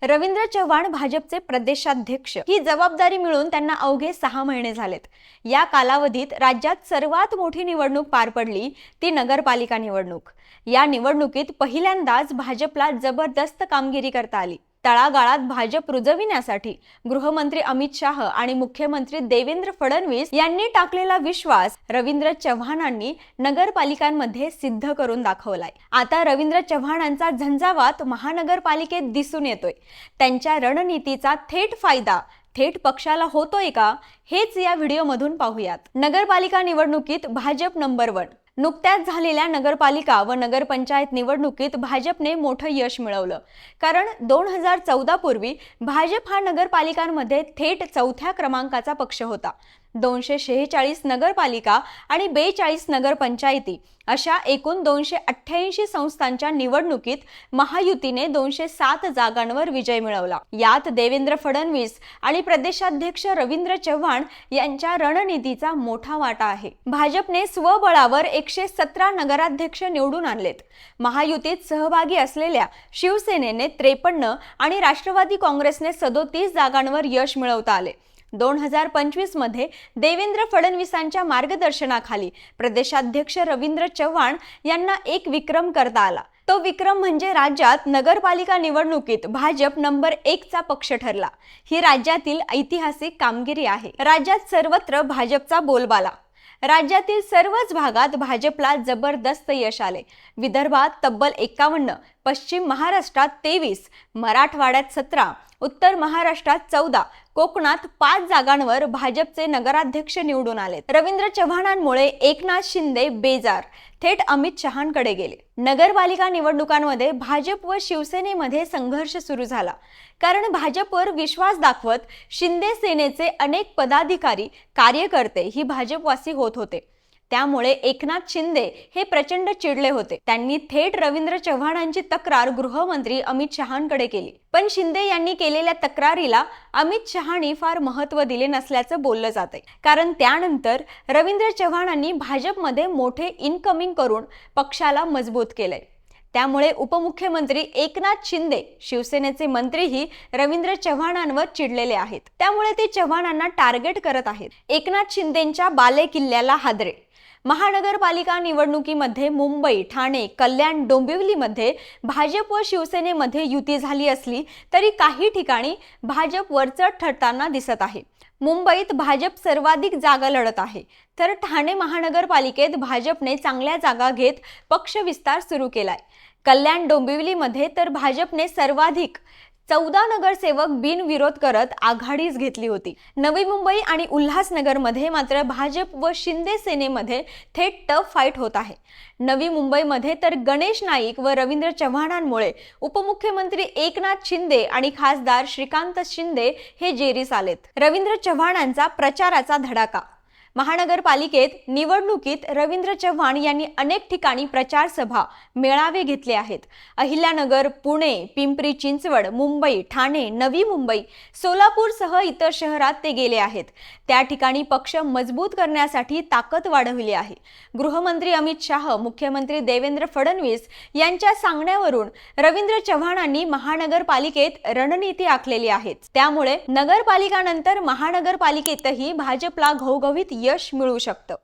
रवींद्र चव्हाण भाजपचे प्रदेशाध्यक्ष ही जबाबदारी मिळून त्यांना अवघे 6 महिने झालेत। या कालावधीत राज्यात सर्वात मोठी निवडणूक पार पडली ती नगरपालिका निवडणूक। या निवडणुकीत पहिल्यांदाच भाजपला जबरदस्त कामगिरी करता आली। तळागाळात भाजप रुजविण्यासाठी गृहमंत्री अमित शाह आणि मुख्यमंत्री देवेंद्र फडणवीस यांनी टाकलेला विश्वास रवींद्र चव्हाणांनी नगरपालिकांमध्ये सिद्ध करून दाखवलाय। आता रवींद्र चव्हाणांचा झंझावात महानगरपालिकेत दिसून येतोय। त्यांच्या रणनीतीचा थेट फायदा थेट पक्षाला होतोय का, हेच या व्हिडिओमधून पाहूयात। नगरपालिका निवडणुकीत भाजप नंबर 1। नुकत्याच झालेल्या नगरपालिका व नगरपंचायत निवडणुकीत भाजपने मोठं यश मिळवलं। कारण 2014 पूर्वी भाजप हा नगरपालिकांमध्ये थेट 4थ्या क्रमांकाचा पक्ष होता। 246 नगरपालिका आणि 42 नगरपंचायती अशा एकूण 288 संस्थांच्या निवडणुकीत महायुतीने 207 जागांवर विजय मिळवला। यात देवेंद्र फडणवीस आणि प्रदेशाध्यक्ष रवींद्र चव्हाण यांच्या रणनीतीचा मोठा वाटा आहे। भाजपने स्वबळावर 117 नगराध्यक्ष निवडून आणलेत। महायुतीत सहभागी असलेल्या शिवसेनेने 53 आणि राष्ट्रवादी काँग्रेसने 37 जागांवर यश मिळवता आले। 2025 मध्ये देवेंद्र फडणवीसांच्या मार्गदर्शनाखाली प्रदेशाध्यक्ष रवींद्र चव्हाण यांना एक विक्रम करता आला। तो विक्रम म्हणजे राज्यात नगरपालिका निवडणुकीत भाजप नंबर 1 चा पक्ष ठरला। ही राज्यातील ऐतिहासिक कामगिरी आहे। राज्यात सर्वत्र भाजपचा बोलबाला। राज्यातील सर्वच भागात भाजपला जबरदस्त यश आले। विदर्भात तब्बल 51, पश्चिम महाराष्ट्रात 23, मराठवाड्यात 17, उत्तर महाराष्ट्रात 14, कोकणात 5 जागांवर भाजपचे नगराध्यक्ष निवडून आले। रवींद्र चव्हाणांमुळे एकनाथ शिंदे बेजार थेट अमित शहांकडे गेले। नगरपालिका निवडणुकांमध्ये भाजप व शिवसेनेमध्ये संघर्ष सुरू झाला। कारण भाजपवर विश्वास दाखवत शिंदे सेनेचे अनेक पदाधिकारी कार्यकर्ते ही भाजपवासी होत होते। त्यामुळे एकनाथ शिंदे हे प्रचंड चिडले होते। त्यांनी थेट रवींद्र चव्हाणांची तक्रार गृहमंत्री अमित शहांकडे केली। पण शिंदे यांनी केलेल्या तक्रारीला अमित शहांनी फार महत्त्व दिले नसल्याचं बोललं जातंय। कारण त्यानंतर रवींद्र चव्हाणांनी भाजपमध्ये मोठे इनकमिंग करून पक्षाला मजबूत केलंय। त्यामुळे उपमुख्यमंत्री एकनाथ शिंदे शिवसेनेचे मंत्रीही रवींद्र चव्हाणांवर चिडलेले आहेत। त्यामुळे ते चव्हाणांना टार्गेट करत आहेत। एकनाथ शिंदेंच्या बालेकिल्ल्याला हादरे। महानगरपालिका निवडणुकीमध्ये मुंबई, ठाणे, कल्याण, डोंबिवलीमध्ये भाजप व शिवसेनेमध्ये युती झाली असली तरी काही ठिकाणी भाजप वरचढ ठरताना दिसत आहे। मुंबईत भाजप सर्वाधिक जागा लढत आहे, तर ठाणे महानगरपालिकेत भाजपने चांगल्या जागा घेत पक्ष विस्तार सुरू केलाय। कल्याण, डोंबिवलीमध्ये तर भाजपने सर्वाधिक 14 नगरसेवक बिनविरोध करत आघाडीच घेतली होती। नवी मुंबई आणि उल्हासनगरमध्ये मात्र भाजप व शिंदे सेनेमध्ये थेट टफ फाईट होत आहे। नवी मुंबईमध्ये तर गणेश नाईक व रवींद्र चव्हाणांमुळे उपमुख्यमंत्री एकनाथ शिंदे आणि खासदार श्रीकांत शिंदे हे जेरीस आलेत। रवींद्र चव्हाणांचा प्रचाराचा धडाका। महानगरपालिकेत निवडणुकीत रवींद्र चव्हाण यांनी अनेक ठिकाणी प्रचार सभा, मेळावे घेतले आहेत। अहिल्यानगर, पुणे, पिंपरी चिंचवड, मुंबई, ठाणे, नवी मुंबई, सोलापूरसह इतर शहरात ते गेले आहेत। त्या ठिकाणी पक्ष मजबूत करण्यासाठी ताकद वाढवली आहे। गृहमंत्री अमित शाह, मुख्यमंत्री देवेंद्र फडणवीस यांच्या सांगण्यावरून रवींद्र चव्हाणांनी महानगरपालिकेत रणनीती आखलेली आहे। त्यामुळे नगरपालिकानंतर महानगरपालिकेतही भाजपला घवघवीत यश मिळू शकतं।